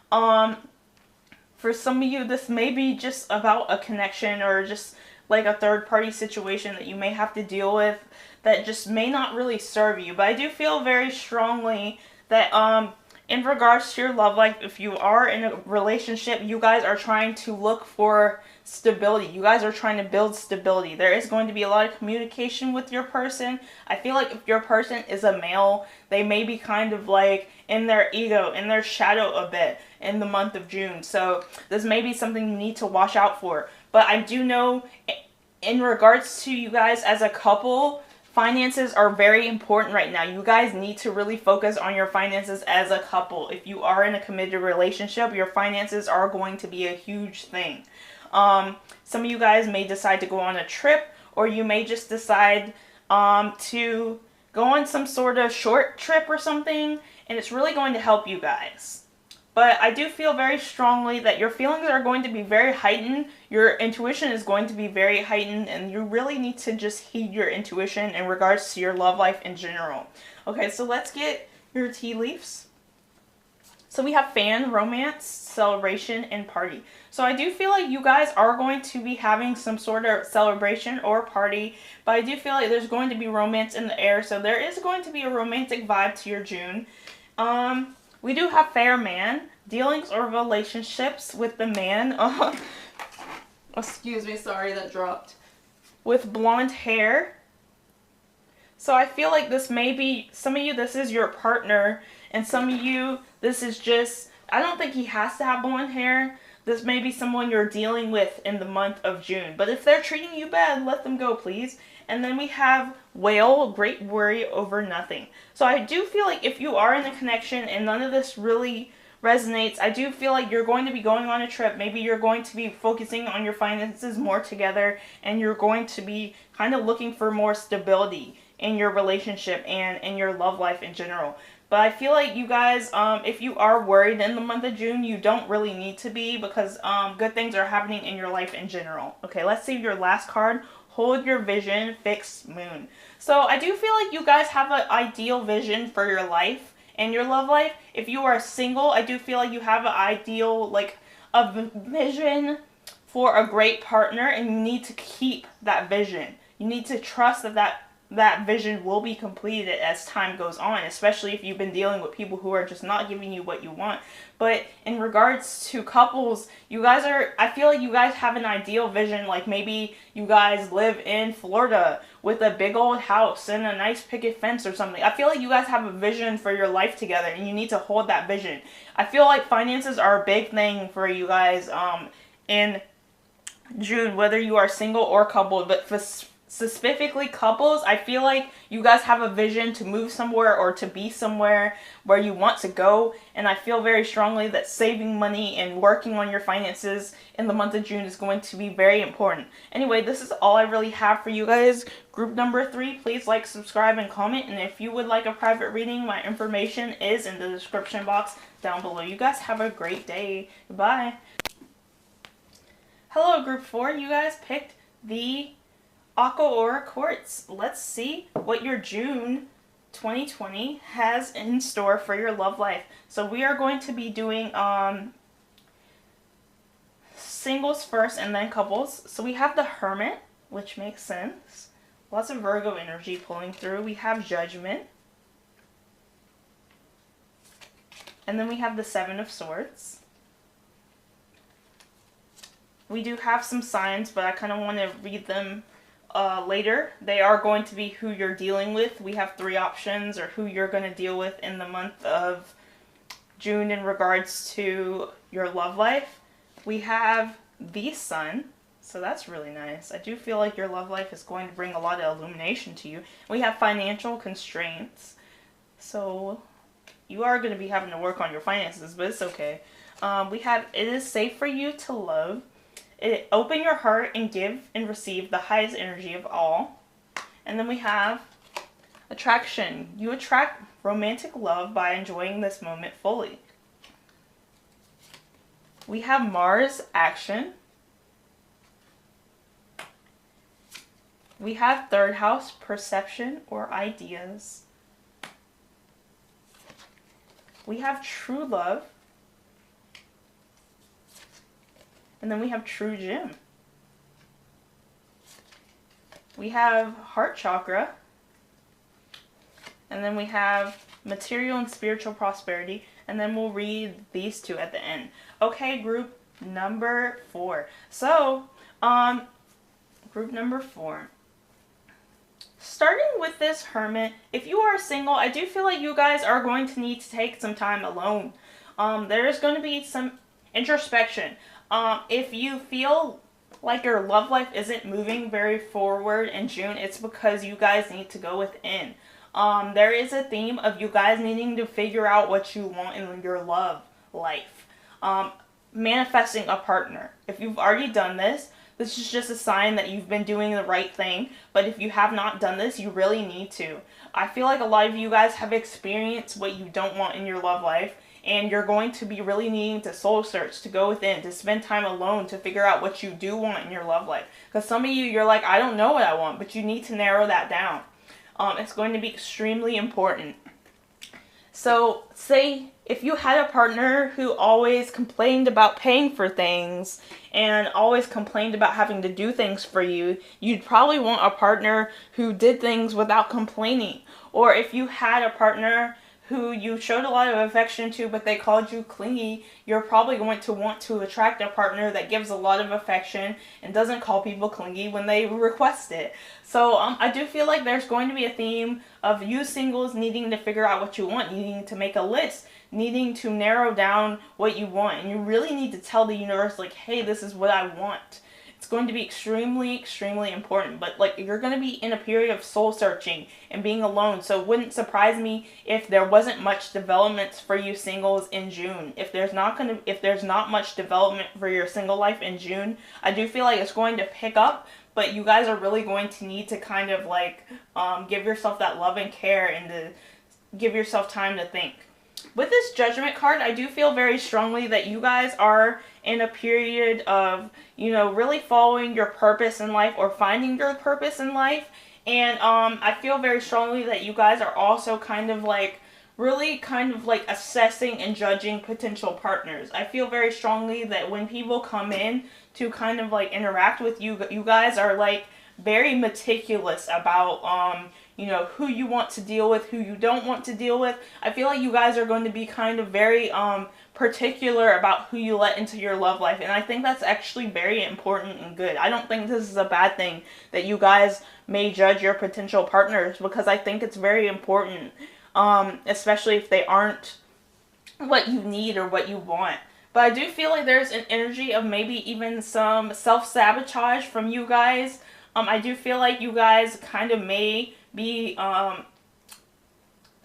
For some of you, this may be just about a connection, or just like a third party situation that you may have to deal with that just may not really serve you. But I do feel very strongly that in regards to your love life, if you are in a relationship, you guys are trying to look for stability. You guys are trying to build stability. There is going to be a lot of communication with your person. I feel like if your person is a male, they may be kind of like in their ego, in their shadow a bit in the month of June. So this may be something you need to watch out for. But I do know in regards to you guys as a couple, finances are very important right now. You guys need to really focus on your finances as a couple. If you are in a committed relationship, your finances are going to be a huge thing. Some of you guys may decide to go on a trip, or you may just decide to go on some sort of short trip or something, and it's really going to help you guys. But I do feel very strongly that your feelings are going to be very heightened. Your intuition is going to be very heightened, and you really need to just heed your intuition in regards to your love life in general. Okay, so let's get your tea leaves. So we have fan, romance, celebration, and party. So I do feel like you guys are going to be having some sort of celebration or party, but I do feel like there's going to be romance in the air. So there is going to be a romantic vibe to your June. We do have fair man, dealings or relationships with the man. Excuse me, sorry, that dropped. With blonde hair. So I feel like this may be, some of you, this is your partner, and some of you, this is just, I don't think he has to have blonde hair. This may be someone you're dealing with in the month of June. But if they're treating you bad, let them go, please. And then we have whale, great worry over nothing. So I do feel like if you are in a connection and none of this really resonates, I do feel like you're going to be going on a trip. Maybe you're going to be focusing on your finances more together, and you're going to be kind of looking for more stability in your relationship and in your love life in general. But I feel like you guys, if you are worried in the month of June, you don't really need to be, because good things are happening in your life in general. Okay, let's see your last card. Hold your vision, fixed moon. So I do feel like you guys have an ideal vision for your life and your love life. If you are single, I do feel like you have an ideal, like, a vision for a great partner, and you need to keep that vision. You need to trust that vision will be completed as time goes on, especially if you've been dealing with people who are just not giving you what you want. But in regards to couples, you guys are, I feel like you guys have an ideal vision. Like maybe you guys live in Florida with a big old house and a nice picket fence or something. I feel like you guys have a vision for your life together, and you need to hold that vision. I feel like finances are a big thing for you guys in June, whether you are single or coupled. But for specifically couples, I feel like you guys have a vision to move somewhere or to be somewhere where you want to go, and I feel very strongly that saving money and working on your finances in the month of June is going to be very important. Anyway, this is all I really have for you guys. Group number 3, please like, subscribe, and comment, and if you would like a private reading, my information is in the description box down below. You guys have a great day. Goodbye. Hello, group 4. You guys picked the Aqua or Quartz. Let's see what your June 2020 has in store for your love life. So we are going to be doing singles first and then couples. So we have the Hermit, which makes sense. Lots of Virgo energy pulling through. We have Judgment. And then we have the Seven of Swords. We do have some signs, but I kind of want to read them later. They are going to be who you're dealing with. We have 3 options, or who you're going to deal with in the month of June in regards to your love life. We have the Sun, so that's really nice. I do feel like your love life is going to bring a lot of illumination to you. We have financial constraints, so you are going to be having to work on your finances, but it's okay. We have, it is safe for you to love. Open your heart and give and receive the highest energy of all. And then we have attraction. You attract romantic love by enjoying this moment fully. We have Mars, action. We have 3rd house, perception or ideas. We have true love. And then we have true gem. We have heart chakra. And then we have material and spiritual prosperity. And then we'll read these 2 at the end. Okay, group number 4. So, group number 4. Starting with this Hermit, if you are single, I do feel like you guys are going to need to take some time alone. There is going to be some introspection. If you feel like your love life isn't moving very forward in June, it's because you guys need to go within. There is a theme of you guys needing to figure out what you want in your love life. Manifesting a partner. If you've already done this, this is just a sign that you've been doing the right thing. But if you have not done this, you really need to. I feel like a lot of you guys have experienced what you don't want in your love life, and you're going to be really needing to soul search, to go within, to spend time alone, to figure out what you do want in your love life. Because some of you, you're like, I don't know what I want, but you need to narrow that down. It's going to be extremely important. So, say if you had a partner who always complained about paying for things and always complained about having to do things for you, you'd probably want a partner who did things without complaining. Or if you had a partner who you showed a lot of affection to, but they called you clingy, you're probably going to want to attract a partner that gives a lot of affection and doesn't call people clingy when they request it. So I do feel like there's going to be a theme of you singles needing to figure out what you want, needing to make a list, needing to narrow down what you want, and you really need to tell the universe, like, hey, this is what I want. It's going to be extremely, extremely important. But like, you're going to be in a period of soul searching and being alone. So it wouldn't surprise me if there wasn't much development for you singles in June. If there's not much development for your single life in June, I do feel like it's going to pick up. But you guys are really going to need to kind of like give yourself that love and care and to give yourself time to think. With this Judgment card, I do feel very strongly that you guys are in a period of, really following your purpose in life or finding your purpose in life. And I feel very strongly that you guys are also kind of like, really kind of like assessing and judging potential partners. I feel very strongly that when people come in to kind of like interact with you, you guys are like very meticulous about who you want to deal with, who you don't want to deal with. I feel like you guys are going to be kind of very particular about who you let into your love life, and I think that's actually very important and good. I don't think this is a bad thing that you guys may judge your potential partners, because I think it's very important, especially if they aren't what you need or what you want. But I do feel like there's an energy of maybe even some self-sabotage from you guys. I do feel like you guys kind of may be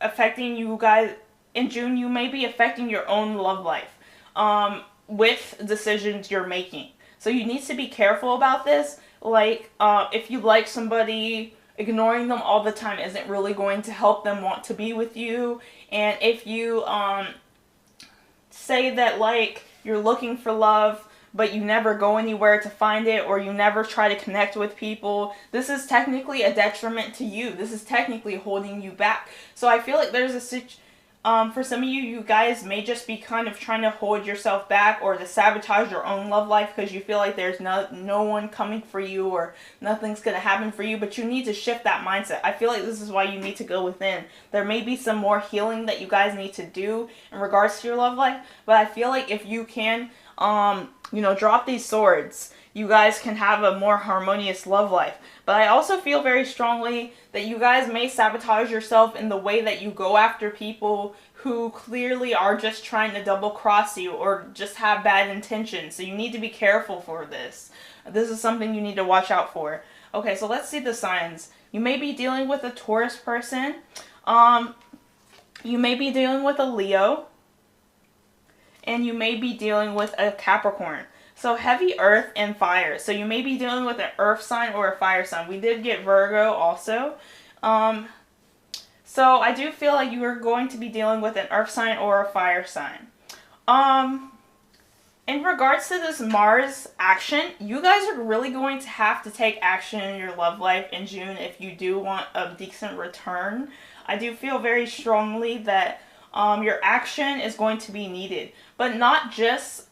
affecting you guys in June. You may be affecting your own love life with decisions you're making. So you need to be careful about this. Like, if you like somebody, ignoring them all the time isn't really going to help them want to be with you. And if you say that, like, you're looking for love, but you never go anywhere to find it, or you never try to connect with people, this is technically a detriment to you. This is technically holding you back. So I feel like there's for some of you, you guys may just be kind of trying to hold yourself back or to sabotage your own love life because you feel like there's no one coming for you or nothing's going to happen for you, but you need to shift that mindset. I feel like this is why you need to go within. There may be some more healing that you guys need to do in regards to your love life, but I feel like if you can, drop these swords, you guys can have a more harmonious love life. But I also feel very strongly that you guys may sabotage yourself in the way that you go after people who clearly are just trying to double cross you or just have bad intentions. So you need to be careful for this. This is something you need to watch out for. Okay, so let's see the signs. You may be dealing with a Taurus person. You may be dealing with a Leo. And you may be dealing with a Capricorn. So heavy earth and fire. So you may be dealing with an earth sign or a fire sign. We did get Virgo also. So I do feel like you are going to be dealing with an earth sign or a fire sign. In regards to this Mars action, you guys are really going to have to take action in your love life in June if you do want a decent return. I do feel very strongly that your action is going to be needed. But not just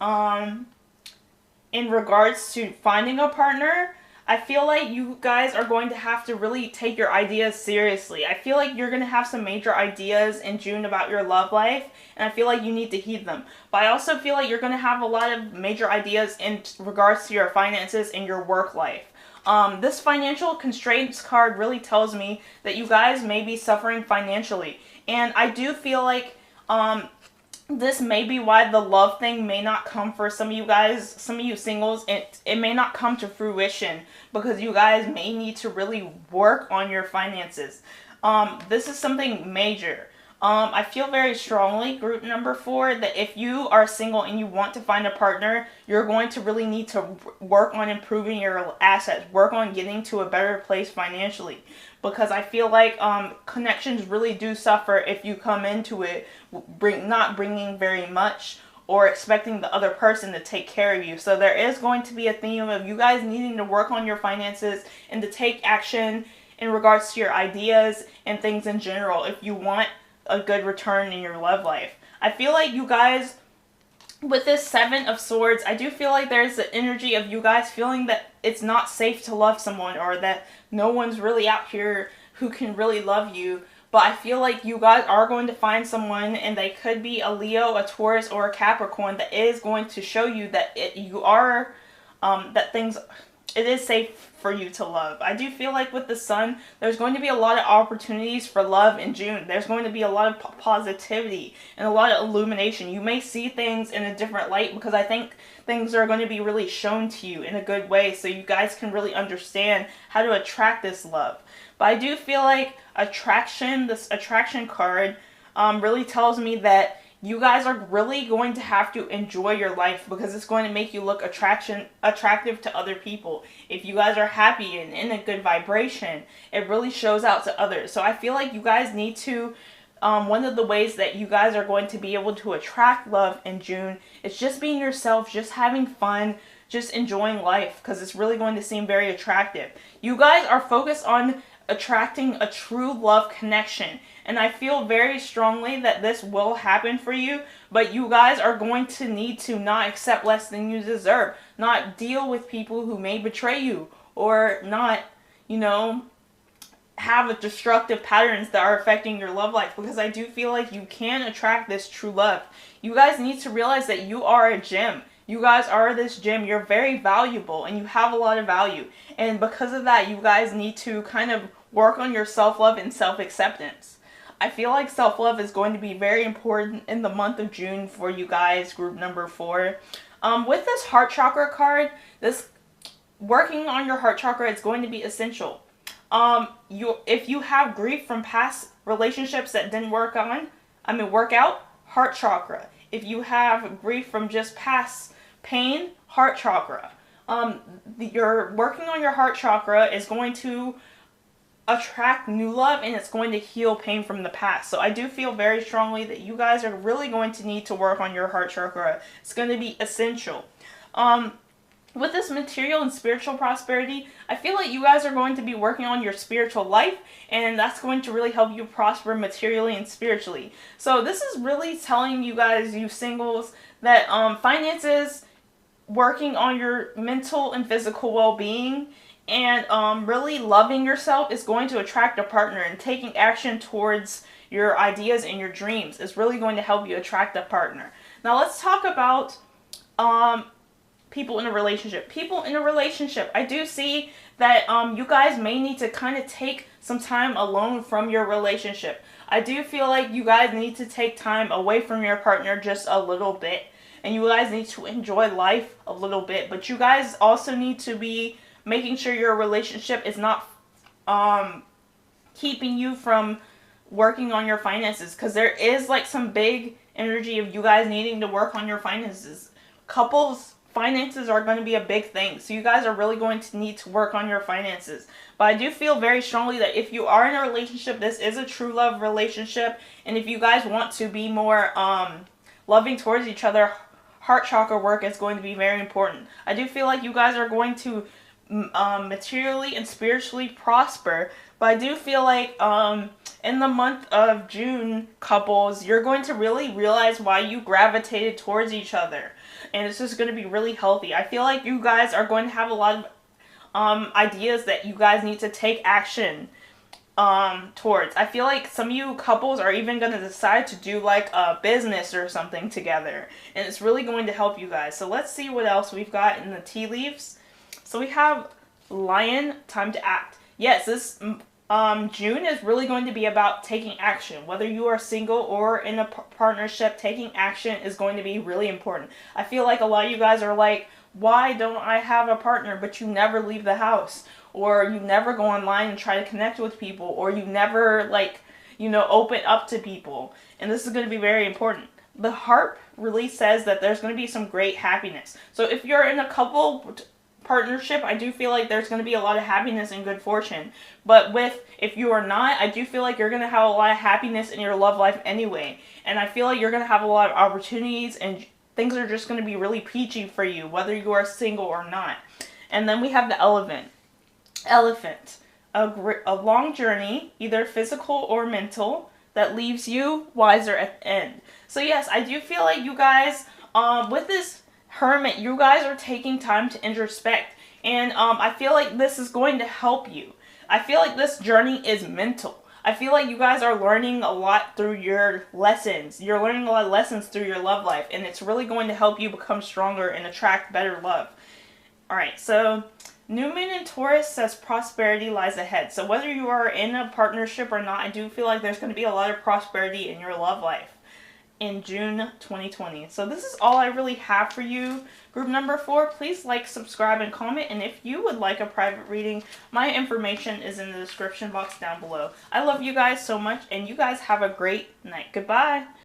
in regards to finding a partner. I feel like you guys are going to have to really take your ideas seriously. I feel like you're going to have some major ideas in June about your love life, and I feel like you need to heed them. But I also feel like you're going to have a lot of major ideas in regards to your finances and your work life. This financial constraints card really tells me that you guys may be suffering financially. And I do feel like this may be why the love thing may not come for some of you guys, some of you singles. It may not come to fruition because you guys may need to really work on your finances. This is something major. I feel very strongly, group number 4, that if you are single and you want to find a partner, you're going to really need to work on improving your assets, work on getting to a better place financially. Because I feel like connections really do suffer if you come into it not bringing very much or expecting the other person to take care of you. So there is going to be a theme of you guys needing to work on your finances and to take action in regards to your ideas and things in general if you want a good return in your love life. I feel like you guys, with this 7 of Swords, I do feel like there's the energy of you guys feeling that it's not safe to love someone or that no one's really out here who can really love you. but I feel like you guys are going to find someone, and they could be a Leo, a Taurus, or a Capricorn, that is going to show you that you are, that things, it is safe for you to love. I do feel like with the sun, there's going to be a lot of opportunities for love in June. There's going to be a lot of positivity and a lot of illumination. You may see things in a different light, because I think things are going to be really shown to you in a good way, so you guys can really understand how to attract this love. But I do feel like this attraction card really tells me that you guys are really going to have to enjoy your life, because it's going to make you look attractive to other people. If you guys are happy and in a good vibration, it really shows out to others. So I feel like you guys need to, one of the ways that you guys are going to be able to attract love in June is just being yourself, just having fun, just enjoying life, because it's really going to seem very attractive. You guys are focused on attracting a true love connection, and I feel very strongly that this will happen for you, but you guys are going to need to not accept less than you deserve, not deal with people who may betray you, or not, have destructive patterns that are affecting your love life, because I do feel like you can attract this true love. You guys need to realize that you are a gem. You guys are this gem. You're very valuable, and you have a lot of value. And because of that, you guys need to kind of work on your self-love and self-acceptance. I feel like self-love is going to be very important in the month of June for you guys, group number 4. With this heart chakra card, this working on your heart chakra is going to be essential. If you have grief from past relationships that didn't work out, heart chakra. If you have grief from just past pain, heart chakra. You're working on your heart chakra is going to attract new love, and it's going to heal pain from the past. So I do feel very strongly that you guys are really going to need to work on your heart chakra. It's going to be essential. With this material and spiritual prosperity, I feel like you guys are going to be working on your spiritual life, and that's going to really help you prosper materially and spiritually. So this is really telling you guys, you singles, that finances, working on your mental and physical well-being, and really loving yourself is going to attract a partner, and taking action towards your ideas and your dreams is really going to help you attract a partner. Now let's talk about people in a relationship. People in a relationship, I do see that you guys may need to kind of take some time alone from your relationship. I do feel like you guys need to take time away from your partner just a little bit, and you guys need to enjoy life a little bit, but you guys also need to be making sure your relationship is not keeping you from working on your finances, because there is like some big energy of you guys needing to work on your finances. Couples finances are going to be a big thing, so you guys are really going to need to work on your finances. But I do feel very strongly that if you are in a relationship, this is a true love relationship, and if you guys want to be more loving towards each other, heart chakra work is going to be very important. I do feel like you guys are going to materially and spiritually prosper, but I do feel like in the month of June, couples, you're going to really realize why you gravitated towards each other, and it's just going to be really healthy. I feel like you guys are going to have a lot of ideas that you guys need to take action towards. I feel like some of you couples are even going to decide to do like a business or something together, and it's really going to help you guys. So let's see what else we've got in the tea leaves. So we have Lion, time to act. Yes, this June is really going to be about taking action. Whether you are single or in a partnership, taking action is going to be really important. I feel like a lot of you guys are like, why don't I have a partner? But you never leave the house, or you never go online and try to connect with people, or you never open up to people. And this is going to be very important. The heart really says that there's going to be some great happiness. So if you're in a couple partnership, I do feel like there's going to be a lot of happiness and good fortune. But if you are not, I do feel like you're going to have a lot of happiness in your love life anyway. And I feel like you're going to have a lot of opportunities, and things are just going to be really peachy for you, whether you are single or not. And then we have the elephant. A long journey, either physical or mental, that leaves you wiser at the end. So yes, I do feel like you guys, with this Hermit, you guys are taking time to introspect, and I feel like this is going to help you. I feel like this journey is mental. I feel like you guys are learning a lot through your lessons. You're learning a lot of lessons through your love life, and it's really going to help you become stronger and attract better love. Alright, so New Moon in Taurus says prosperity lies ahead. So whether you are in a partnership or not, I do feel like there's going to be a lot of prosperity in your love life in June 2020. So this is all I really have for you. Group number 4, please like, subscribe, and comment. And if you would like a private reading, my information is in the description box down below. I love you guys so much, and you guys have a great night. Goodbye.